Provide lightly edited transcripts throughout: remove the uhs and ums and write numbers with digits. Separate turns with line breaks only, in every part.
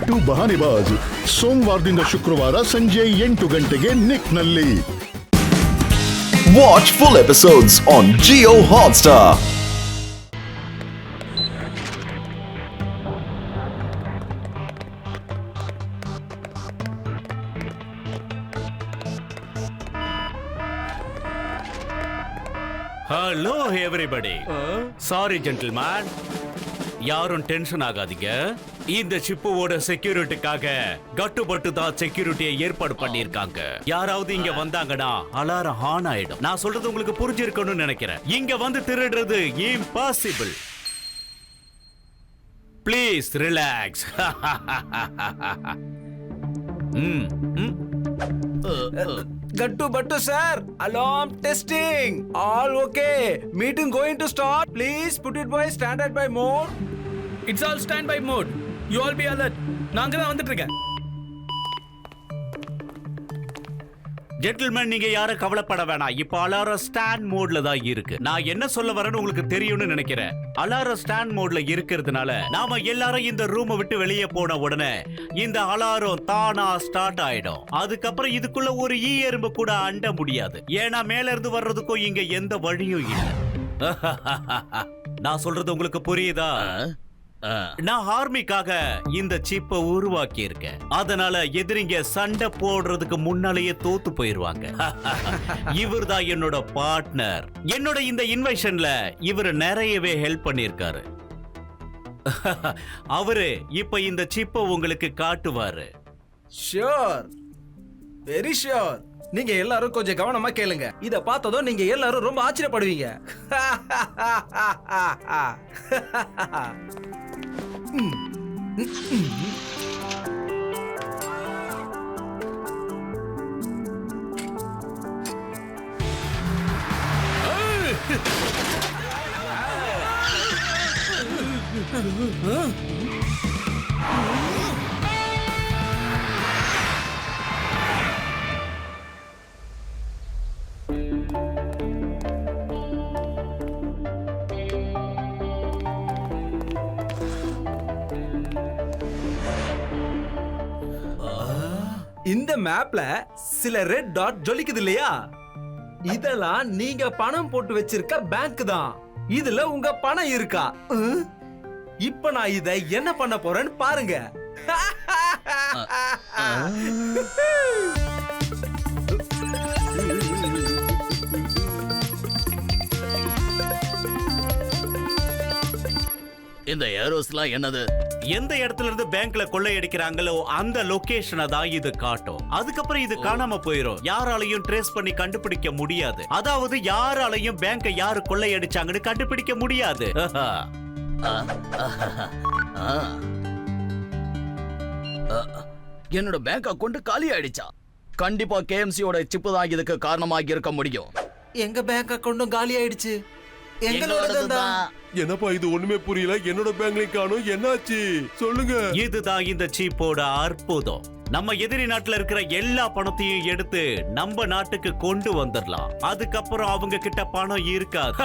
ಬಿಟ್ಟು ಬಹಾನಿಬಾಜ್ ಸೋಮವಾರದಿಂದ ಶುಕ್ರವಾರ ಸಂಜೆ 8 ಗಂಟೆಗೆ ನಿಕ್ನಲ್ಲಿ.
Watch full episodes on Jio Hotstar.
Hello everybody. Sorry gentlemen, யாரும் டென்ஷன் ஆகாதீங்க. இந்த ஷிப்போட செக்யூரிட்டிக்காக கட்டுப்பட்டு தான் செக்யூரிட்டியை ஏற்பாடு பண்ணிருக்காங்க. யாராவது இங்க வந்தாங்கன்னா அலாரம் ஆன் ஆயிடும். நான் சொல்றது உங்களுக்கு புரிஞ்சிருக்கணும்னு நினைக்கிறேன். இங்க வந்து திருடுறது impossible. Please relax.
Gattu Battu sir, alarm testing. All okay. Meeting going to start. Please put it by standard by mode.
It's all standby mode. You all be alert. நான் தான் வந்துட்டு இருக்கேன்.
ஜென்டில்மேன், நீங்க யாரும் கவலைப்பட வேணாம். இப்ப அலாரம் ஸ்டாண்ட் மோட்ல தான் இருக்கு. நான் என்ன சொல்ல வரேன்னு உங்களுக்கு தெரியும்னு நினைக்கிறேன். அலாரம் ஸ்டாண்ட் மோட்ல இருக்கிறதுனால நாம எல்லாரும் இந்த ரூமை விட்டு வெளியே போன உடனே இந்த அலாரம் தானா ஸ்டார்ட் ஆயிடும். அதுக்கப்புறம் இதுக்குள்ள ஒரு ஈ எறும்பு கூட அண்ட முடியாது. ஏன்னா மேல இருந்து வர்றதுக்கும் இங்க எந்த வழியும் இல்லை. நான் சொல்றது உங்களுக்கு புரியுதா? நான் ஆர்மிக்காக இந்த சிப்பை உருவாக்கி இருக்கேன். அதனால எதிரிங்க சண்டை போடுறதுக்கு முன்னாலேயே தோத்து போயிருவாங்க. இவர் தான் என்னோட பார்ட்னர். என்னோட இந்த இன்வென்ஷன்ல இவர் நிறையவே ஹெல்ப் பண்ணிருக்காரு. அவரு இப்ப இந்த சிப்பை உங்களுக்கு காட்டுவாரு.
Sure. Very sure. நீங்க எல்லாரும் கொஞ்சம் கவனமா கேளுங்க. இத பார்த்ததும் நீங்க எல்லாரும் ரொம்ப ஆச்சரியப்படுவீங்க. இந்த மேப்ல சில ரெட் டாட் ஜொலிக்குது இல்லையா? இதெல்லாம் நீங்க பணம் போட்டு வச்சிருக்க பேங்க் தான். இதுல உங்க பணம் இருக்கா? இப்ப நான் இத என்ன பண்ண போறேன்னு பாருங்க.
இந்த ஏரோஸ்லாம் என்னது?
எந்த இடத்துல இருந்து பேங்க்ல கொள்ளையடிக்கிறாங்களோ அந்த லொகேஷனை தான் இது காட்டும். அதுக்கப்புறம் இது காணாம போயிடும். யாராலையும் ட்ரேஸ் பண்ணி கண்டுபிடிக்க முடியாது. அதாவது யாராலையும் பேங்கை யாரு கொள்ளையடிச்சாங்கன்னு கண்டுபிடிக்க முடியாது.
என்னோட பேங்க் அக்கவுண்ட் காலி ஆயிடுச்சா? கண்டிப்பா கேஎம்சியோட சிப்பு தான் இதுக்கு காரணமாக இருக்க முடியும்.
எங்க பேங்க் அக்கவுண்டும் காலி ஆயிடுச்சு. எங்களோடதுதான்.
என்னப்பா இது ஒண்ணுமே புரியல. என்னோட பேங்க்லயும் காணோம். என்னாச்சு சொல்லுங்க.
இதுதான் இந்த சீப்போட அற்புதம். நம்ம எதிரி நாட்டுல இருக்கிற எல்லா பணத்தையும் எடுத்து நம்ம நாட்டுக்கு கொண்டு வந்துடலாம். அதுக்கப்புறம் அவங்க கிட்ட பணம் இருக்காது.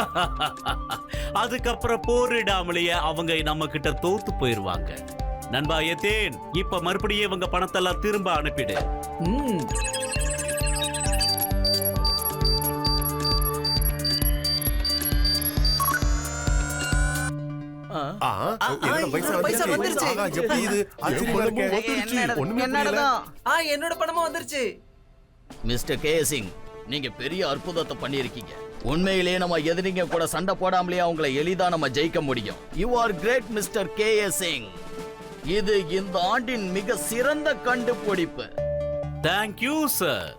அதுக்கப்புறம் போரிடாமலேயே அவங்க நம்ம கிட்ட தோத்து போயிருவாங்க. நண்பா எத்தேன், இப்ப மறுபடியும் இவங்க பணத்தெல்லாம் திரும்ப அனுப்பிடு.
என்னோட பணமும் வந்துருச்சு.
மிஸ்டர் கே சிங், நீங்க பெரிய அற்புதத்தை பண்ணிருக்கீங்க. உண்மையிலேயே நம்ம எதிரிங்க கூட சண்டை போடாமலே அவங்களை எளிதா நம்ம ஜெயிக்க முடியும். You are great mister K Singh. இது இந்த ஆண்டின் மிக சிறந்த கண்டுபிடிப்பு.
Thank you sir.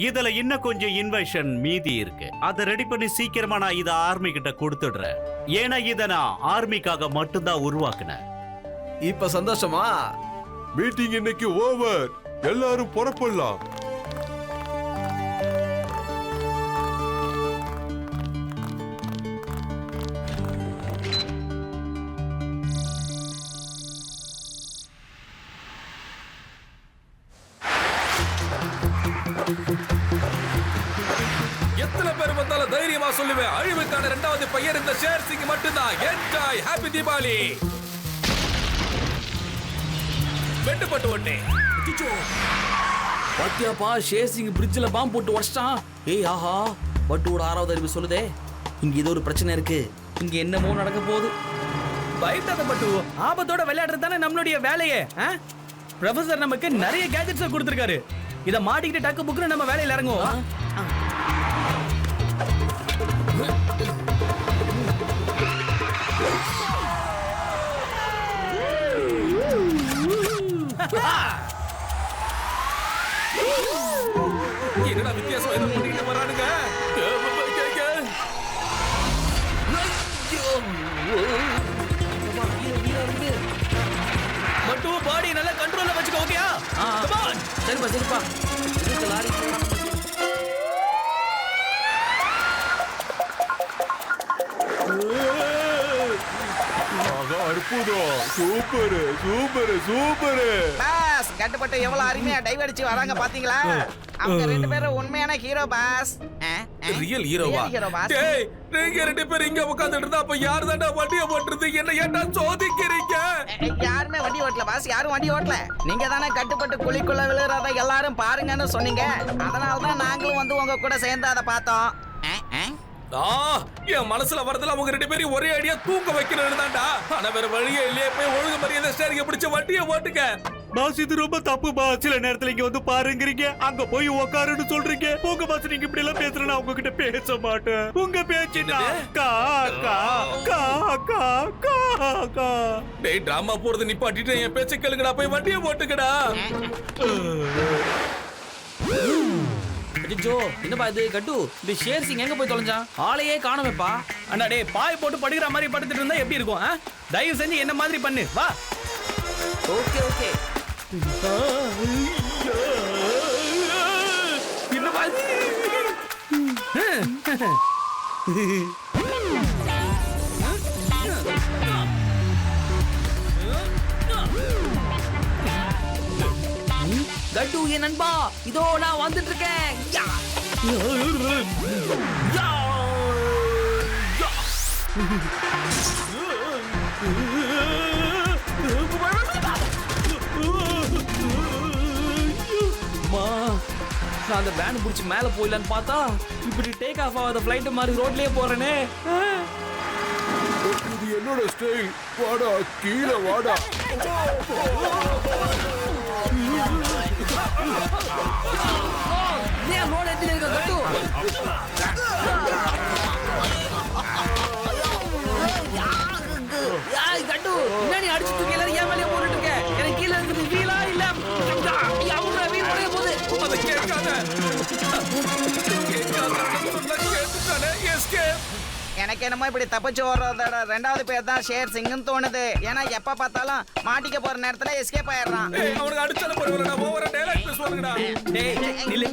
இதுல இன்னும் கொஞ்சம் இன்வென்ஷன் மீதி இருக்கு. அதை ரெடி பண்ணி சீக்கிரமா நான் இதை ஆர்மி கிட்ட கொடுத்துடுறேன். ஏன்னா இதை நான் ஆர்மிக்காக மட்டும்தான் உருவாக்குனேன்.
இப்ப சந்தோஷமா?
மீட்டிங் இன்னைக்கு ஓவர். எல்லாரும் புறப்படலாம்.
எத்தனை பேர் வந்தாலும் தைரியமா சொல்லுவேன், அழிவுக்கான இரண்டாவது பையன் இந்த ஷேர் சிங் மட்டும்தான். Enjoy, happy Deepavali. வெட்டுப்பட்டு ஓட்டே. அச்சச்சோ. பாத்தியாப்பா ஷேசிங் பிரிட்ஜ்ல பாம்பு போட்டு உடைச்சிட்டான். ஏய் ஆஹா, பட்டுவோட 6வது அறிவு சொல்லுதே இங்க ஏதோ ஒரு பிரச்சனை இருக்கு. இங்க என்னமோ நடக்க போகுது. பயப்படாத பட்டு, ஆபத்தோட விளையாடுறது தானே நம்மளுடைய வேலையே. ப்ரொஃபசர் நமக்கு நிறைய கேஜெட்ஸ் கொடுத்திருக்காரு. இத மாட்டிக்கிட்டு டக்கு புக்குன்னு நம்ம வேலையில இறங்குவோம். என்னடா வித்தியாசம் என்ன பண்ணிட்டு வரானுங்க? பட்டு பாடி நல்லா கண்ட்ரோல்ல வச்சுக்கோ. ஓகேயா? Come on. சரிப்பா சரிப்பா. இதுக்கு லாரி
அற்புதம். Super super super.
பாஸ் கட்டுப்பட்டு எவ்வளவு அருமையா டைவ் அடிச்சு வராங்க பாத்தீங்களா? அவங்க ரெண்டு பேரும் உண்மையான ஹீரோ பாஸ்.
ரியல் ஹீரோவா? டேய், நீங்க ரெண்டு பேரும் இங்க உட்கார்ந்துட்டு இருந்தா அப்ப யார் தான்டா வண்டியை ஓட்டுறது? என்ன ஏன்டா சோதிக்கிறீங்க?
யாருமே வண்டி ஓட்டல பாஸ், யாரும் வண்டி ஓட்டல. நீங்க தானே கட்டுப்பட்டு குழிக்குள்ள விழுறத எல்லாரும் பாருங்கன்னு சொன்னீங்க. அதனாலதான் நாங்களும் வந்து உங்க கூட சேர்ந்து அதை பார்த்தோம்.
என் மனசுல வரதுல அவங்க ரெண்டு பேரும் ஒரே அடியா தூக்க வைக்கணும்னு தான்டா. ஆனா வேற வழியே இல்லையே. போய் ஒழுங்கு மரியாதை ஸ்டேரிங்க பிடிச்ச வண்டியை ஓட்டுங்க.
பாஸ் இது ரொம்ப தப்பு பாஸ். சில நேரத்துல இங்க வந்து பாருங்கறீங்க, அங்க போய் உட்காருன்னு சொல்றீங்க. உங்க பாஸ் நீங்க இப்படி எல்லாம் பேசுறேன்னா உங்ககிட்ட பேச மாட்டேன். உங்க பேச்சுனா கா கா கா கா கா கா.
டேய் டிராமா போறது நிப்பாட்டிட்டு என் பேச்ச கேளுங்கடா. போய் வண்டியை ஓட்டுங்கடா.
ஜோ என்னப்பா இது கட்டு? இந்த ஷேர் சிங் எங்க போய் தொலைஞ்சான்? ஆளையே காணோமேப்பா.
அண்ணா டேய் பாய் போட்டு படுக்கிற மாதிரி படுத்துட்டு இருந்தா எப்படி இருக்கும்? தயவு செஞ்சு என்ன மாதிரி பண்ணு. வா.
Okay okay.
என்னப்பா இது?
கட்டு என் நண்பா, இதோ நான் வந்துட்டு இருக்கேன். யா! யா! அம்மா, நான் அந்த வேன் பிடிச்சி மேல போயிடலான்னு பார்த்தா இப்படி டேக் ஆஃப் ஆகாத ஃபிளைட் மாதிரி ரோட்லயே போறேனே.
இது என்னோட ஸ்டைல். வாடா கீழே வாடா.
ஏன் ரோட் எத்தில இருக்க கட்டு? யாய் கட்டு, என்னடி அடிச்சு தூக்கி எல்லாரும் ஏன் மேலே போட்டுட்டு இருக்க? எனக்கு கீழ இருக்குது வீலா இல்ல அவங்க வீல் உடைய போகுது.
அதை கேட்காத. கேட்டுட்டானே. எஸ்கேப்.
எனக்கு என்னமோ இப்படி தப்பிச்சு ஓடுறதோட ரெண்டாவது பேர் தான் ஷேர் சிங்னு தோணுது. ஏன்னா எப்ப பார்த்தாலும் மாட்டிக்க போற நேரத்துல எஸ்கேப் ஆயிடுறான்.
அவனுக்கு அடிச்சாலும் பரவாயில்லடா. ஓவரா டயலாக் பேசுவாங்கடா. டேய் நில்லு.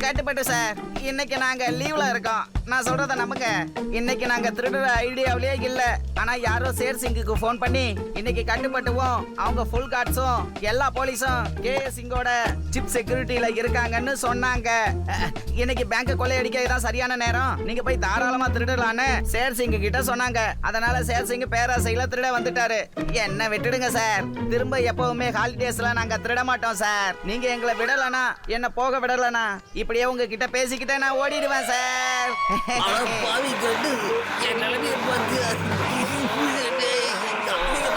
கட்டுப்பட்டு சார், இன்னைக்கு நாங்க லீவ்ல இருக்கோம். நான் சொல்றத நம்புங்க. இன்னைக்கு நாங்க திருடுற ஐடியாவிலேயே இல்ல. ஆனா யாரோ ஷேர் சிங்குக்கு போன் பண்ணி இன்னைக்கு கட்டுப்பட்டுவோம் அவங்க ஃபுல் கார்ட்ஸும் எல்லா போலீஸும் கேஎஸ் சிங்கோட சிப் செக்யூரிட்டில இருக்காங்கன்னு சொன்னாங்க. இன்னைக்கு பேங்க் கொள்ளையடிக்க இதான் சரியான நேரம், நீங்க போய் தாராளமா திருடலான்னு ஷேர் சிங் கிட்ட சொன்னாங்க. அதனால ஷேர் சிங் பேராசையில திருட வந்துட்டாரு. என்ன விட்டுடுங்க சார். திரும்ப எப்பவுமே ஹாலிடேஸ்ல நாங்க திருட மாட்டோம் சார். நீங்க எங்களை விடலனா, என்ன போக விடலனா, இப்படியே உங்ககிட்ட பேசிக்கிட்டே நான் ஓடிடுவேன் சார்.
பாவி கட்டு, என் நிலைமையை பார்த்து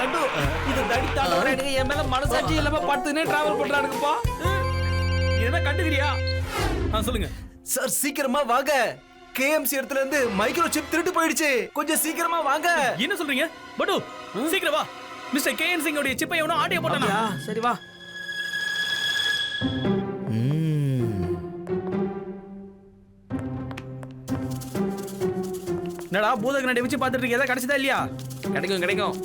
கட்டு, இது தடித்தாளோட என் மேல மனசாட்சி இல்லாம படுத்துனே டிராவல் பண்றானுங்கப்பா.
என்ன கண்டுக்கிறியா? சொல்லுங்க
சார் சீக்கிரமா வாங்க. கேஎம்சி இடத்துல இருந்து மைக்ரோ சிப் திருட்டு போயிடுச்சு. கொஞ்சம் சீக்கிரமா வாங்க.
என்ன சொல்றீங்க? பட்டு சீக்கிரம் வா. மிஸ்டர் கேஎன் சிங் உடைய சிப்பை எவனோ ஆட்டிய போட்டானா?
சரி வா.
என்னடா பூத கண்ணாடி வச்சு பார்த்துட்டு இருக்கீங்க? ஏதாவது கிடைச்சதா இல்லையா?
கிடைக்கும் கிடைக்கும்.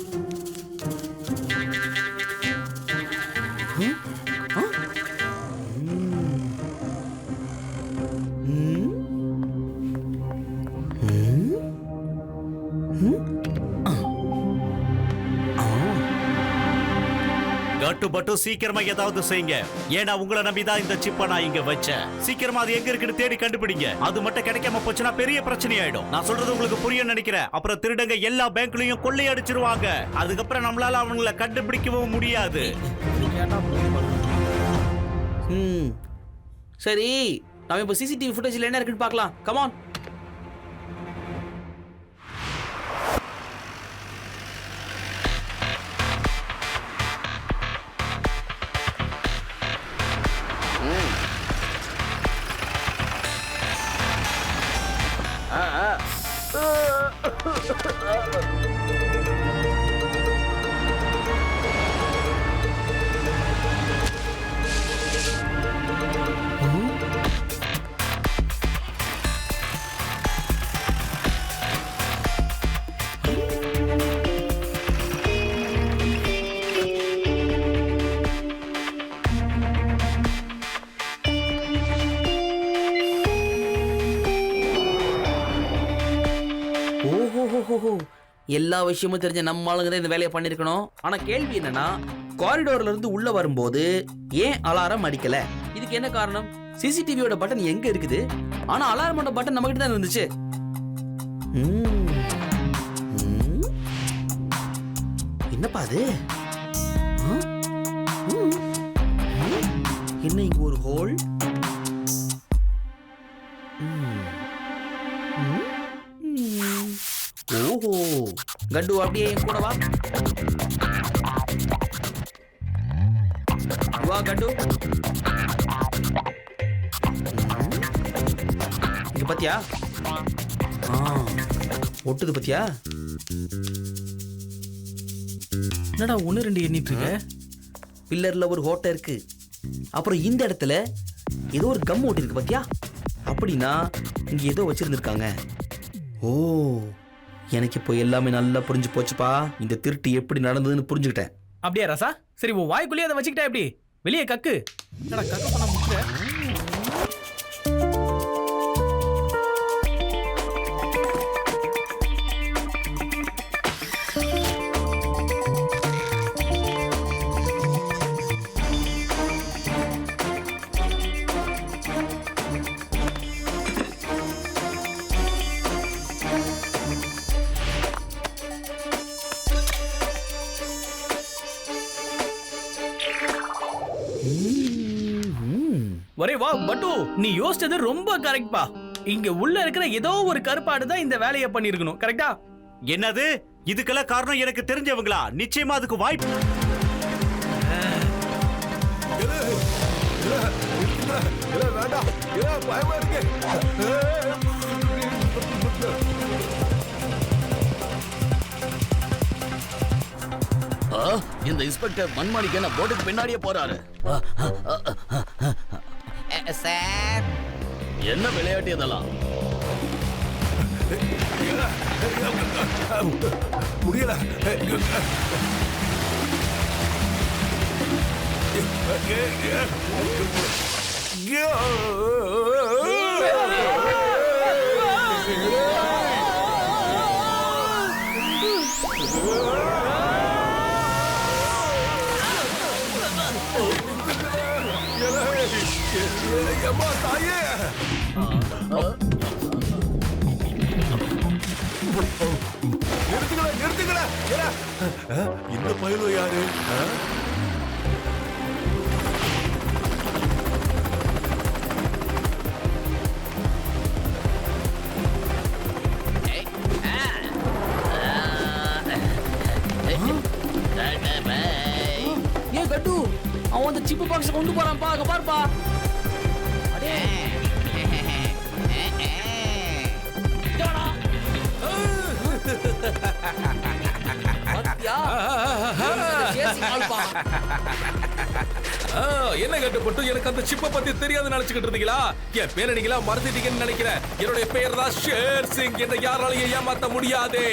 பட்டு சீக்கிரமா ஏதாவது செய்யுங்க. ஏன்னா உங்களை நம்பி தான் இந்த சிப்பை நான் இங்க வச்சேன். சீக்கிரமா அது எங்க இருக்குன்னு தேடி கண்டுபிடிங்க. அது மட்டும் கிடைக்காம போச்சுன்னா பெரிய பிரச்சனை ஆயிடும். நான் சொல்றது உங்களுக்கு புரியும் நினைக்கிறேன். அப்புறம் திருடங்க எல்லா பேங்க்லயும் கொள்ளையடிச்சிருவாங்க. அதுக்கப்புறம் நம்மளால அவங்கள கண்டுபிடிக்கவும் முடியாது.
சரி, நாம இப்ப சிசிடிவி ஃபுட்டேஜ்ல என்ன இருக்குன்னு பார்க்கலாம். Come on. ஓஹோ, எல்லா விஷயமும் தெரிஞ்ச நம்ம ஆளுங்க தான் இந்த வேலையை பண்ணிருக்கணும். ஆனா கேள்வி என்னன்னா, காரிடோர்ல இருந்து உள்ள வரும்போது ஏன் அலாரம் அடிக்கல? இதுக்கு என்ன காரணம்? சிசிடிவியோட பட்டன் எங்க இருக்குது? ஆனா அலாரமோட பட்டன் நம்ம கிட்ட தான் இருந்துச்சு. என்னப்பா அது? என்ன இங்க ஒரு ஹோல்? ஓஹோ, கண்டு அப்படியே என் கூட வா. வா கண்டு. இங்க பாத்தியா? ஒட்டுது பாத்தியா?
என்னடா 1 2 எண்ணிட்டு இருக்க?
பில்லர்ல ஒரு ஓட்டை இருக்கு. அப்புறம் இந்த இடத்துல ஏதோ ஒரு கம் ஓட்டி இருக்கு பாத்தியா? அப்படின்னா இங்க ஏதோ வச்சிருந்திருக்காங்க. ஓ, எனக்கு இப்போ எல்லாமே நல்லா புரிஞ்சு போச்சுப்பா. இந்த திருட்டு எப்படி நடந்ததுன்னு புரிஞ்சுக்கிட்டேன்.
அப்படியே ராசா? சரி, உன் வாய்க்குள்ளேயே அதை வச்சுக்கிட்டா எப்படி? வெளியே கக்கு. என்னடா கக்க பண்ண முடியல? ஒரே வா பட்டு, நீ யோசிச்சது ரொம்ப கரெக்ட் பா. இங்க உள்ள இருக்கிற ஏதோ ஒரு கருப்பாடு தான் இந்த வேலையை பண்ணிருக்கணும். கரெக்டா?
என்னது? இதுக்கெல்லாம் காரணம் எனக்கு தெரிஞ்சவங்களா? நிச்சயமா அதுக்கு வாய்ப்பு.
இந்த இன்ஸ்பெக்டர் மண்மாணிக்கு என்ன போட்டுக்கு பின்னாடியே போறாரு.
சார்,
என்ன விளையாட்டு இதெல்லாம்?
முடியல. நிறுத்துங்களா? இந்த பயலோ யாரு?
ஏ கட்டு, அவன் அந்த சிப்பு பாக்ஸ் கொண்டு போறான் பா. அங்க பாருப்பா. அடே
என்ன கட்டுப்பட்டு எனக்கு அந்த சிப்பை பத்தி தெரியாது நினைச்சுக்கிட்டு இருந்தீங்களா? என் பேரை நீங்களா மறந்துட்டீங்கன்னு நினைக்கிறேன். என்னுடைய பெயர் தான் ஷேர் சிங். என்ன யாராலையும் ஏமாத்த முடியாது.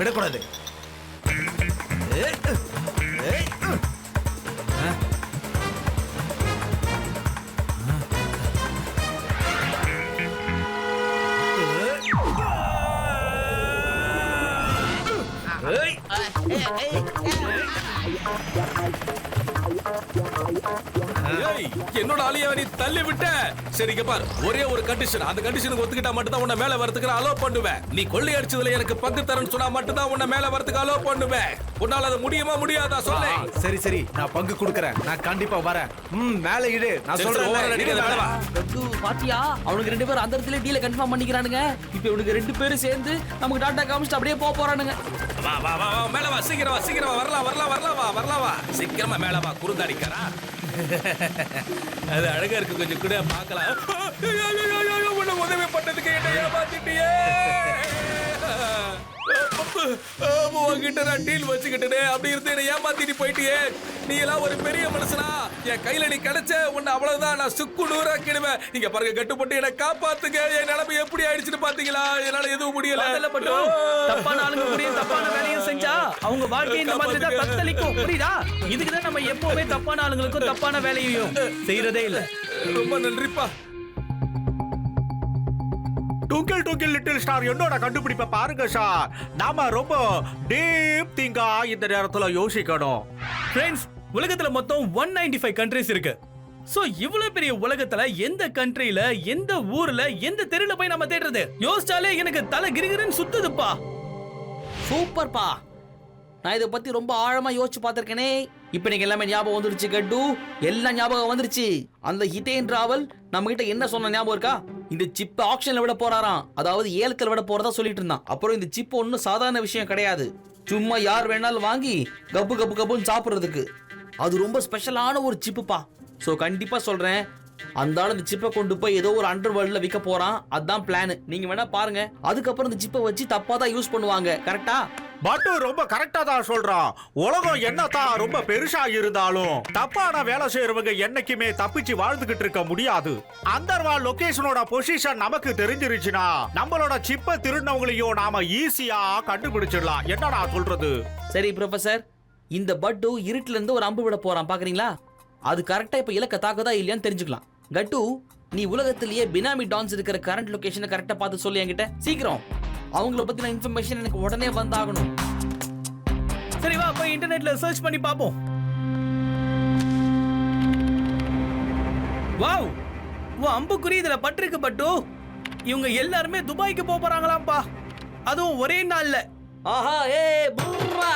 விடக்கூடாது.
ஏய், என்னோட ஆளியை நீ தள்ளி விட்ட. சரிங்க பார், ஒரே ஒரு கண்டிஷன். அந்த கண்டிஷனுக்கு ஒத்துக்கிட்டா மட்டும் தான் உன்னை மேல வரதுக்கு அலோ பண்ணுவேன். நீ கொள்ளை அடிச்சதுல எனக்கு பங்கு தரேன்னு சொன்னா மட்டும் தான் உன்னை மேல வரதுக்கு அலோ பண்ணுவேன். உன்னால அது முடியுமா முடியாதா சொல்லு.
சரி சரி, நான் பங்கு கொடுக்கறேன். நான் கண்டிப்பா வரேன். மேல இடு. நான்
சரி,
சொல்றேன்.
ஓவரா நடிக்காத, மேல வா.
பாத்தியா, அவனுக்கு 2 பேரும் அந்த இடத்துல டீல கன்ஃபார்ம் பண்ணிக்கிறானுங்க. இப்போ இவனுக்கு 2 பேரும் சேர்ந்து நமக்கு டாட்டா காமிச்சிட்டு அப்படியே போறானுங்க.
வா வா வா வா, மேல வா, சீக்கிரம் வா, சீக்கிரம் வா, வரலாம் வரலாம் வரலாம் வா, வரலாம் வா, சீக்கிரமா மேல வா. குறுந்தாடிக்காரா, அது அழகா இருக்கு, கொஞ்சம் கூட பார்க்கலாம். உன்னை உதவி பண்ணதுக்கு என்ன ஏமாத்திட்டியே. உன்கிட்ட நான் டீல் வச்சுக்கிட்டே அப்படி இருந்து என்ன ஏமாத்திட்டு போயிட்டியே. நீ எல்லாம் ஒரு பெரிய மனுஷனா. என் கையில நீ கிடைச்ச உன்னை அவ்வளவுதான் நான் சுக்கு நூறாக்கிடுவேன். நீங்க பாருங்க, கட்டுப்பட்டு என்ன காப்பாத்துங்க. என் நிலைமை எப்படி ஆயிடுச்சுன்னு பாத்தீங்களா? என்னால எதுவும் முடியல.
தப்பான ஆளுங்க கூட தப்பான வேலையும் செஞ்சா அவங்க வாழ்க்கை இந்த மாதிரி தான் தத்தளிக்கும். புரியுதா? இதுக்குதான் நம்ம எப்பவுமே தப்பான ஆளுங்களுக்கும் தப்பான வேலையையும் செய்யறதே இல்ல.
ரொம்ப நன்றிப்பா.
டுங்கிள் டுங்கிள் லிட்டில் ஸ்டார் என்னோட கண்டுபிடிப்பை பாருங்க சார். நாம ரொம்ப டீப் திங்கா இந்த நேரத்துல யோசிக்கணும்.
ஃப்ரெண்ட்ஸ், உலகத்துல மொத்தம் 195 கண்ட்ரீஸ் இருக்கு. சோ இவ்வளவு பெரிய உலகத்துல எந்த கண்ட்ரில, எந்த ஊர்ல, எந்த தெருல போய் நம்ம தேடுறது? யோசிச்சாலே எனக்கு தலை கிரிகிரின்னு சுத்துதுப்பா.
சூப்பர்ப்பா. நான் இதை பத்தி ரொம்ப ஆழமா யோசிச்சு பார்த்திருக்கேனே. இப்ப நீங்க எல்லாமே ஞாபகம் வந்துருச்சு கட்டு. எல்லாம் ஞாபகம் வந்துருச்சு. அந்த ஹிதேன் ராவல் நம்ம கிட்ட என்ன சொன்ன ஞாபகம் இருக்கா? இந்த சிப் ஆக்ஷன்ல விட போறாராம். அதாவது ஏலத்துல விட போறதா சொல்லிட்டு இருந்தான். அப்புறம் இந்த சிப் ஒன்னும் சாதாரண விஷயம் கிடையாது. சும்மா யார் வேணாலும் வாங்கி கப்பு கப்பு கப்புன்னு சாப்பிடுறதுக்கு. அது ரொம்ப ஸ்பெஷலான ஒரு சிப்புப்பா. சோ கண்டிப்பா சொல்றேன், அந்த ஆள் இந்த சிப்பை கொண்டு போய் ஏதோ ஒரு அண்டர் வேர்ல்ட்ல விற்க போறான். அதான் பிளான். நீங்க வேணா பாருங்க. அதுக்கப்புறம் இந்த சிப்பை வச்சு தப்பா தான் யூஸ் பண்ணுவாங்க. கரெக்டா?
பட்டு ரொம்ப கரெக்டா தான் சொல்றான். உலகம் என்னதான் ரொம்ப பெருசா இருந்தாலும் தப்பான வேலை செய்யறவங்க என்னைக்குமே தப்பிச்சு வாழ்ந்துகிட்டு இருக்க முடியாது. அண்டர்வால் லொகேஷனோட பொசிஷன் நமக்கு தெரிஞ்சிருச்சுன்னா நம்மளோட சிப்பை திருடினவங்களையும் நாம ஈஸியா கண்டுபிடிச்சிடலாம். என்ன நான் சொல்றது?
சரி ப்ரொஃபசர், இந்த பட்டு இருட்டுல இருந்து ஒரு அம்பு விட போறான் பாக்குறீங்களா? அது கரெக்டா இப்ப இலக்க தாக்குதா இல்லையான்னு தெரிஞ்சுக்கலாம். கட்டு, நீ உலகத்திலேயே பினாமி டான்ஸ் இருக்கிற கரண்ட் லொகேஷனை கரெக்டா பார்த்து சொல்லு என்கிட்ட சீக்கிரம். அவங்கள பத்தின இன்ஃபர்மேஷன் எனக்கு உடனே வந்தாகணும்.
சரி வா, போய் இன்டர்நெட்ல சர்ச் பண்ணி பாப்போம். வாவ், அம்புக்குறி இதுல பட்டிருக்கு பட்டு. இவங்க எல்லாருமே துபாய்க்கு போறாங்களாம்பா. அதுவும் ஒரே நாள்ல.
ஆஹா, ஏ புர்ரா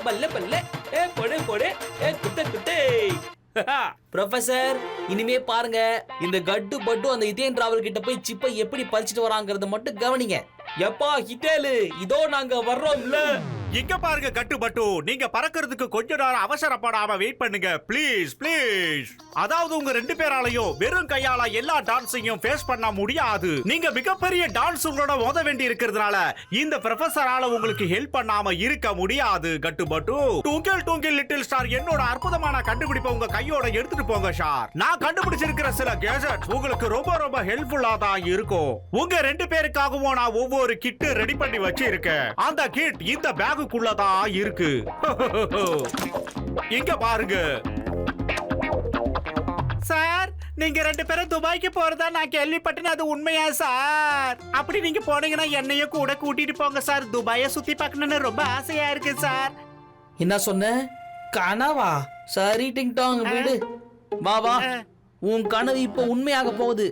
பல்ல பல்ல, ஏ போடு போடு, ஏ குட்டே குட்டே. ப்ரொஃபசர், இனிமே பாருங்க, இந்த கட்டு பட்டு அந்த இதேன் டிராவல் கிட்ட போய் சிப்பை எப்படி பறிச்சிட்டு வராங்கறத மட்டும் கவனிங்க. எப்பா ஹிதேலு, இதோ நாங்க வர்றோம்ல.
இங்க பாருங்க கட்டு பட்டு, நீங்க பறக்கிறதுக்கு கொஞ்ச நேரம் அவசரப்படாம வெயிட் பண்ணுங்க ப்ளீஸ் ப்ளீஸ். அதாவது உங்க 2 பேராலையும் வெறும் கையால எல்லா டான்ஸையும் ஃபேஸ் பண்ண முடியாது. நீங்க மிகப்பெரிய டான்ஸ் உங்களோட மோத வேண்டி இருக்கிறதுனால இந்த ப்ரொஃபசரால உங்களுக்கு ஹெல்ப் பண்ணாம இருக்க முடியாது கட்டு பட்டு. டுங்கிள் டுங்கிள் லிட்டில் ஸ்டார் என்னோட அற்புதமான கண்டுபிடிப்பை உங்க கையோட எடுத்துட்டு போங்க சார். நான் கண்டுபிடிச்சிருக்கிற சில கேஜெட்ஸ் உங்களுக்கு ரொம்ப ரொம்ப ஹெல்ப்ஃபுல்லா தான் இருக்கும். உங்க 2 பேருக்காகவும் நான் ஒவ்வொரு கிட் ரெடி பண்ணி வச்சிருக்கேன். அந்த கிட் இந்த பேகுக்குள்ளதான் இருக்கு. இங்க பாருங்க சார். நீங்க 2 பேரும் துபாய்க்கு போறதா நான் கேள்விப்பட்டேன். அது உண்மையா சார்? அப்படி நீங்க போனீங்கன்னா என்னையும் கூட கூட்டிட்டு போங்க சார். துபாயை சுத்தி பார்க்கணும்னு ரொம்ப ஆசையா இருக்கு சார்.
என்ன சொன்ன? கனவா? சரி டிங் டாங் வீடு. வா வா, உன் கனவு இப்ப உண்மையாக போகுது.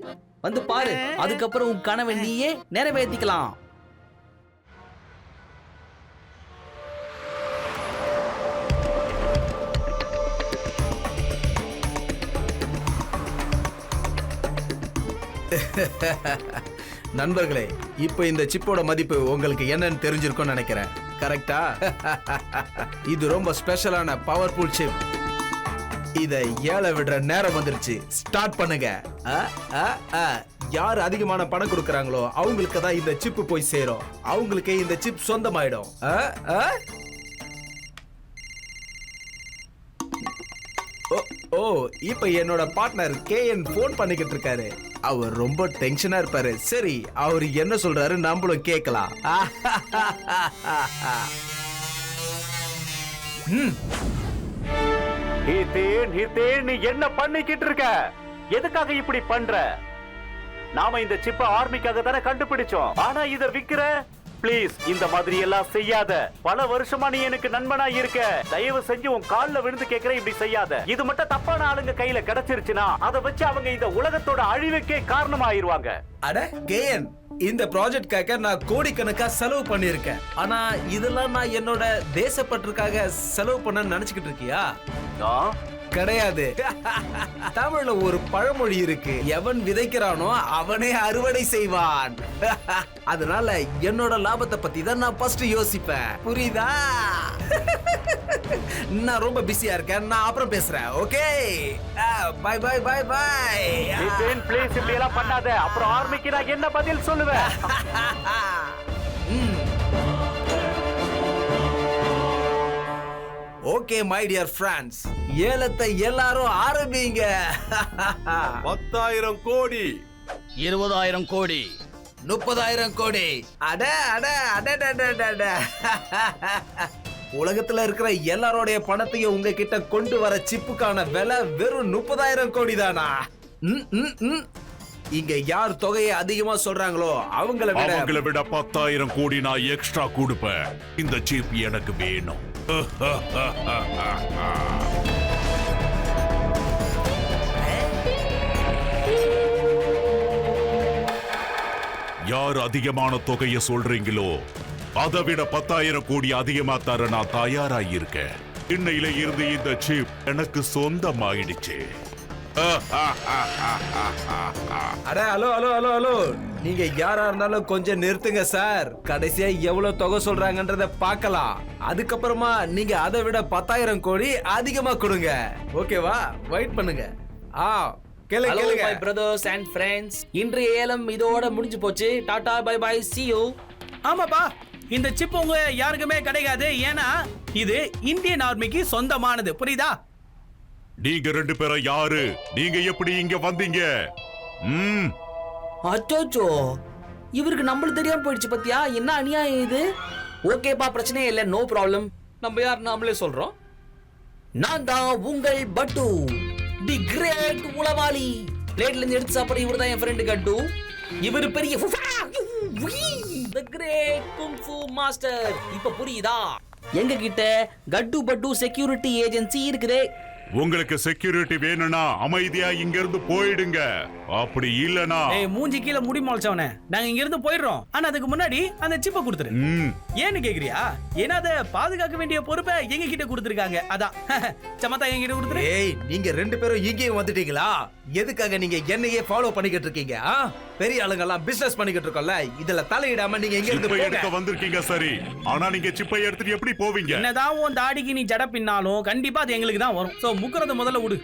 வந்து பாரு, அதுக்கப்புறம் உன் கனவை நீயே நிறைவேற்றிக்கலாம்.
நண்பர்களே, இப்போ இந்த சிப்போட மதிப்பு உங்களுக்கு என்னன்னு தெரிஞ்சிருக்கும்னு நினைக்கிறேன். கரெக்டா? இது ரொம்ப ஸ்பெஷலான பவர்ஃபுல் சிப். இதை ஏழை விடுற நேரம் வந்துருச்சு. ஸ்டார்ட் பண்ணுங்க. யார் அதிகமான பணம் கொடுக்கறாங்களோ அவங்களுக்கு தான் இந்த சிப் போய் சேரும். அவங்களுக்கு இந்த சிப் சொந்தமாயிடும். ஓ, இப்ப என்னோட பார்ட்னர் கேஎன் போன் பண்ணிக்கிட்டு இருக்காரு. அவர் ரொம்ப டென்ஷனா இருப்பாரு. சரி, அவர் என்ன சொல்றாரு நம்மளும் கேட்கலாம்.
ஹிதேன், நீ என்ன பண்ணிக்கிட்டு இருக்க? எதுக்காக இப்படி பண்ற? நாம இந்த சிப்ப ஆர்மிக்காக தானே கண்டுபிடிச்சோம். ஆனா இத விக்கிற ப்ளீஸ் இந்த மாதிரி எல்லாம் செய்யாத. பல வருஷமா நீ எனக்கு நண்பனா இருக்க. தயவு செஞ்சு உன் கால்ல விழுந்து கேக்குறேன், இப்படி செய்யாத. இது மட்டும் தப்பான ஆளுங்க கையில கிடைச்சிருச்சுன்னா அதை வச்சு அவங்க இந்த உலகத்தோட அழிவுக்கே காரணமாயிருவாங்க.
அட கேஎன், இந்த ப்ராஜெக்ட்காக நான் கோடிக்கணக்கா செலவு பண்ணிருக்கேன். ஆனா இதெல்லாம் நான் என்னோட தேசப்பற்றுக்காக செலவு பண்ண நினைச்சுக்கிட்டு இருக்கியா? கிடையாது. தமிழ்ல ஒரு பழமொழி இருக்கு, எவன் விதைக்கிறானோ அவனே அறுவடை செய்வான். அதனால என்னோட லாபத்தை பத்தி தான் நான் ஃபர்ஸ்ட் யோசிப்பேன். புரியுதா? நான் ரொம்ப பிஸியா இருக்கேன், நான் அப்புறம் பேசுறேன். Okay, bye bye bye bye.
Please இப்படி எல்லாம் பண்ணாத, அப்புறம் ஆர்மிக்கு நான் என்ன பதில் சொல்லுவேன்?
ஓகே மை டியர் ஃப்ரெண்ட்ஸ், ஏலத்தை எல்லாரும் ஆரம்பிங்க.
10,000 கோடி,
20,000 கோடி,
30,000 கோடி. அட அட அட. உலகத்துல இருக்கிற எல்லாரோடைய பணத்தையும் உங்ககிட்ட கொண்டு வர சிப்புக்கான விலை வெறும் 30,000 கோடி தானா? இங்க யார் தொகையை அதிகமா சொல்றாங்களோ அவங்கள
விட 10,000 கோடி நான் எக்ஸ்ட்ரா கொடுப்பேன். இந்த சிப் எனக்கு வேணும். யார் அதிகமான தொகையை சொல்றீங்களோ அதை விட 10,000 கோடி அதிகமா தர நான் தயாராயிருக்கேன். இன்னையில இருந்து இந்த சிப் எனக்கு சொந்தமாயிடுச்சு.
அட ஹலோ ஹலோ ஹலோ ஹலோ, நீங்க யாரா இருந்தாலும் கொஞ்சம் நிறுத்துங்க சார். கடைசியா எவ்வளவு தொகை சொல்றாங்கன்றத பார்க்கலாம். அதுக்கப்புறமா நீங்க அதை விட 10,000 கோடி அதிகமா கொடுங்க. ஓகேவா? வெயிட் பண்ணுங்க. கேளுங்க
பிரதர்ஸ் அண்ட் ஃப்ரெண்ட்ஸ், இன்றைய ஏலம் இதோட முடிஞ்சு போச்சு. Tata bye bye, see you.
ஆமாப்பா, இந்த சிப் உங்க யாருக்குமே கிடைக்காது. ஏன்னா இது இந்தியன் ஆர்மிக்கு சொந்தமானது. புரியுதா?
நீங்க 2 பேரும் யாரு? நீங்க எப்படி இங்க வந்தீங்க?
அச்சோச்சோ, இவருக்கு நம்மளுக்கு தெரியாம போயிடுச்சு பத்தியா? என்ன அநியாயம் இது? ஓகேப்பா, பிரச்சனையே இல்லை, நோ ப்ராப்ளம். நம்ம யார் நாமளே சொல்றோம். நான் தான் உங்கள் பட்டு, தி கிரேட் உளவாளி. பிளேட்ல இருந்து எடுத்து சாப்பிட இவர் தான் என் ஃப்ரெண்டு கட்டு. இவர் பெரிய தி கிரேட் குங்ஃபு மாஸ்டர். இப்ப புரியுதா? எங்க கிட்ட கட்டு பட்டு செக்யூரிட்டி ஏஜென்சி இருக்குது.
உங்களுக்கு செக்யூரிட்டி வேணும்னா அமைதியா இங்க இருந்து போயிடுங்க. அப்படி இல்லனா
மூஞ்சி கீழ முடி முளைச்சவனே, நாங்க இங்க இருந்து போயிடுறோம். ஆனா அதுக்கு முன்னாடி அந்த சிப்பை கொடுத்துரு. ஏன்னு கேக்குறியா? ஏன்னா அதை பாதுகாக்க வேண்டிய பொறுப்பை எங்க கிட்ட கொடுத்துருக்காங்க. அதான் சமத்தா எங்க கிட்ட கொடுத்துரு.
ஏய், நீங்க 2 பேரும் இங்கேயும் வந்துட்டீங்களா? எதுக்காக நீங்க என்னையே ஃபாலோ பண்ணிக்கிட்டு இருக்கீங்க? பெரிய ஆளுங்க எல்லாம் பிசினஸ் பண்ணிக்கிட்டு இருக்கோம்ல, இதுல தலையிடாம நீங்க எங்க இருந்து
எடுக்க வந்திருக்கீங்க? சரி, ஆனா நீங்க சிப்பை எடுத்துட்டு எப்படி போவீங்க?
என்னதான் உன் தாடிக்கு நீ ஜட பின்னாலும் கண்டிப்பா அது எங்களுக்கு தான் வரும். சோ முக்கறத முதல்ல விடு.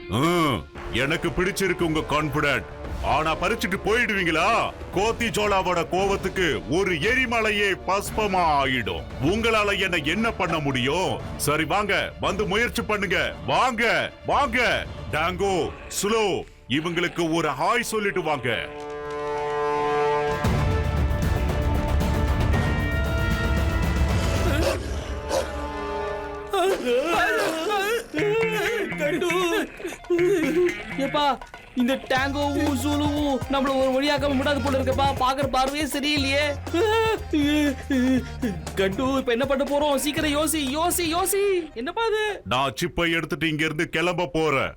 எனக்கு பிடிச்சிருக்கு உங்க கான்பிடன்ட். ஆனா பறிச்சுட்டு போயிடுவீங்களா? கோத்தி ஜோலாவோட கோவத்துக்கு ஒரு எரிமலையே பஸ்பமா ஆயிடும். உங்களால என்ன பண்ண முடியும்? சரி வாங்க, வந்து முயற்சி பண்ணுங்க. வாங்க வாங்க. டாங்கோ, ஸ்லோ, இவங்களுக்கு ஒரு ஹாய் சொல்லிட்டு வாங்க.
ஏப்பா, இந்த டாங்கோவும் ஜூலுவும் நம்மள ஒரு வழியாக்க முடியாது போல இருக்கப்பா. பாக்குற பார்வையே சரியில்லையே. கட்டு, இப்ப என்ன பண்ண போறோம்? சீக்கிரம் யோசி யோசி யோசி. என்னப்பா அது?
நான் சிப்பை எடுத்துட்டு இங்க இருந்து கிளம்ப போறேன்.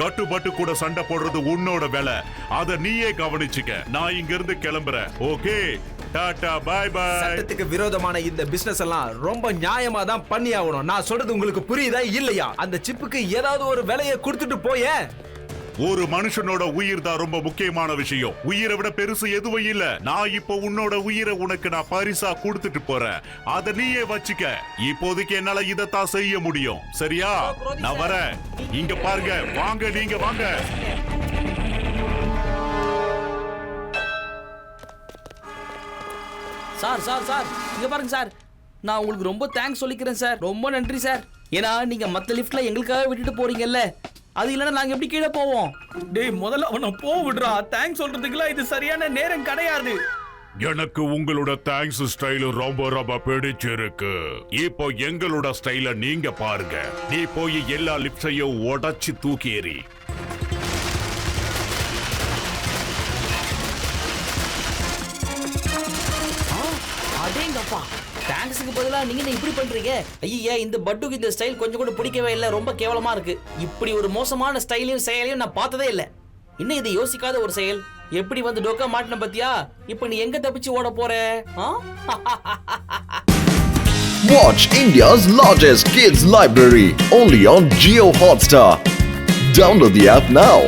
கட்டு பட்டு கூட சண்டை போடுறது உன்னோட வேலை. அத நீயே கவனிச்சுக்க. நான் இங்க இருந்து கிளம்புறேன். Okay, tata bye bye.
சட்டத்துக்கு விரோதமான இந்த பிசினஸ் எல்லாம் ரொம்ப நியாயமா தான் பண்ணி ஆகணும். நான் சொல்றது உங்களுக்கு புரியுதா இல்லையா? அந்த சிப்புக்கு ஏதாவது ஒரு விலையை கொடுத்துட்டு போயே.
ஒரு மனுஷனோட உயிர் தான் ரொம்ப முக்கியமான விஷயம். உயிரை விட பெருசு எதுவும் இல்ல. நான் இப்போ உன்னோட உயிரை உனக்கு நான் பரிசா கொடுத்துட்டு போறேன். அத நீயே வச்சுக்க. இப்போதைக்கு என்னால இதத்தான் செய்ய முடியும். சரியா? நான் வரேன். இங்க பாருங்க, வாங்க, நீங்க வாங்க.
சார் சார் சார், இங்க பாருங்க சார். நான் உங்களுக்கு ரொம்ப தேங்க்ஸ் சொல்லிக்கிறேன் சார். ரொம்ப நன்றி சார். ஏன்னா நீங்க மத்த லிஃப்ட்ல எங்களுக்காக விட்டுட்டு போறீங்கல்ல, அது இல்லைன்னா நாங்க எப்படி கீழே போவோம்?
டேய், முதல்ல அவனை போ விடுறா. தேங்க்ஸ் சொல்றதுக்குலாம் இது சரியான நேரம் கிடையாது.
எனக்கு உங்களோட தேங்க்ஸ் ஸ்டைல் ரொம்ப ரொம்ப பிடிச்சிருக்கு. இப்போ எங்களோட ஸ்டைல நீங்க பாருங்க. நீ போய் எல்லா லிப்ஸையும் உடைச்சு தூக்கி எறி.
அடேங்கப்பா, தேங்க்ஸுக்கு பதிலா நீங்க என்ன இப்படி பண்றீங்க? ஐயா, இந்த பட்டுக்கு இந்த ஸ்டைல் கொஞ்சம் கூட பிடிக்கவே இல்லை, ரொம்ப கேவலமா இருக்கு. இப்படி ஒரு மோசமான ஸ்டைலையும் செயலையும் நான் பார்த்ததே இல்லை. இன்னும் இது யோசிக்காத ஒரு செயல். எப்படி வந்து டொக்கா மாட்டின பத்தியா? இப்ப நீ எங்க தப்பிச்சு ஓட போற?
Watch India's largest kids library only on Jio Hotstar. Download the app now.